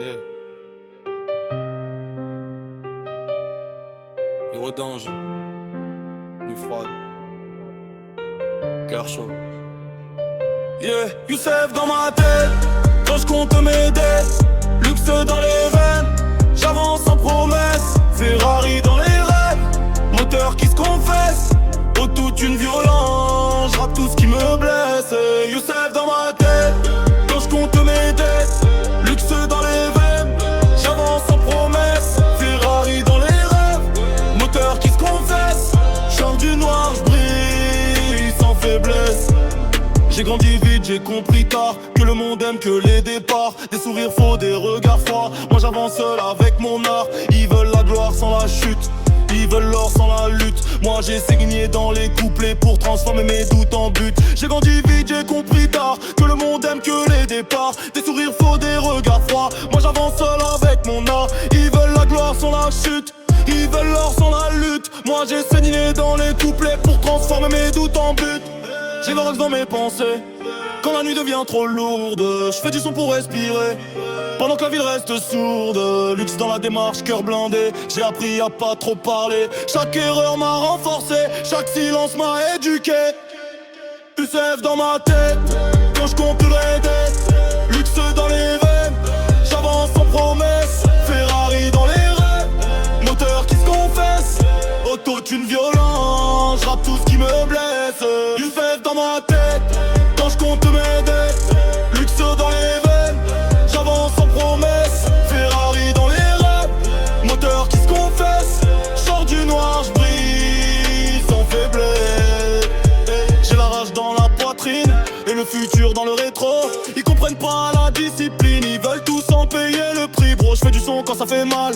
Yeah. Eurodange, nuit froide, cœur chaud. Yeah, Youssef dans ma tête, quand je compte mes dettes, luxe dans les veines, j'avance sans promesse, Ferrari dans les rêves, moteur qui se confesse, oh toute une violence, j'rappe tout ce qui me blesse. Youssef dans ma tête, quand je compte mes dettes, luxe dans les veines, j'avance sans promesse, Ferrari dans les rêves, moteur qui se confesse, chante du noir, j'brille sans faiblesse. J'ai grandi vite, j'ai compris tard que le monde aime que les départs, des sourires faux, des regards froids. Moi j'avance seul avec mon art. Ils veulent la gloire sans la chute, ils veulent l'or sans la lutte. Moi j'ai saigné dans les couplets pour transformer mes doutes en but. J'ai grandi vite, j'ai compris tard que le monde aime que les départs, des sourires faux, des regards froids. Moi j'avance seul avec mon art. Ils veulent la gloire sans la chute, ils veulent l'or sans la lutte. Moi j'ai saigné dans les couplets pour transformer mes doutes en but. J'ai Varox dans mes pensées, quand la nuit devient trop lourde, je fais du son pour respirer, pendant que la ville reste sourde. Luxe dans la démarche, cœur blindé, j'ai appris à pas trop parler. Chaque erreur m'a renforcé, chaque silence m'a éduqué. Youssef dans ma tête, quand je compte les dettes, luxe dans les veines, j'avance sans promesse, Ferrari dans les rêves, moteur qui se confesse, auto une violence, j'rappe tout ce qui me blesse. Youssef dans ma tête, quand je compte mes dettes, luxe dans les veines, j'avance sans promesse, Ferrari dans les rêves, moteur qui se confesse, sors du noir, j'brille sans faiblesse. J'ai la rage dans la poitrine et le futur dans le rétro. Ils comprennent pas la discipline, ils veulent tous en payer le prix. Bro, je fais du son quand ça fait mal,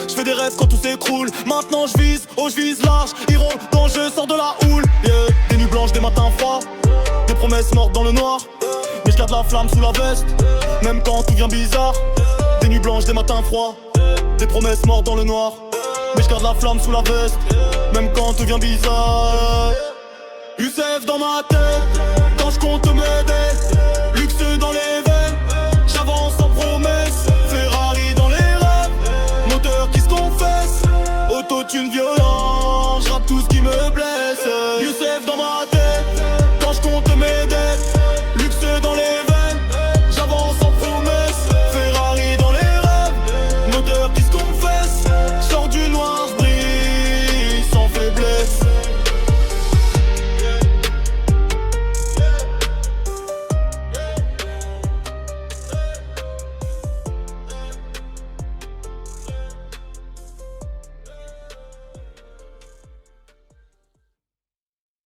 je fais des rêves quand tout s'écroule. Maintenant je vise, oh je vise large, hero quand je sors de la houle. Yeah. Des nuits blanches, des matins froids, des promesses mortes dans le noir, mais je garde la flamme sous la veste, même quand tout vient bizarre. Des nuits blanches, des matins froids, des promesses mortes dans le noir, mais je garde la flamme sous la veste, même quand tout vient bizarre. Youssef dans ma tête, quand je compte mes dettes,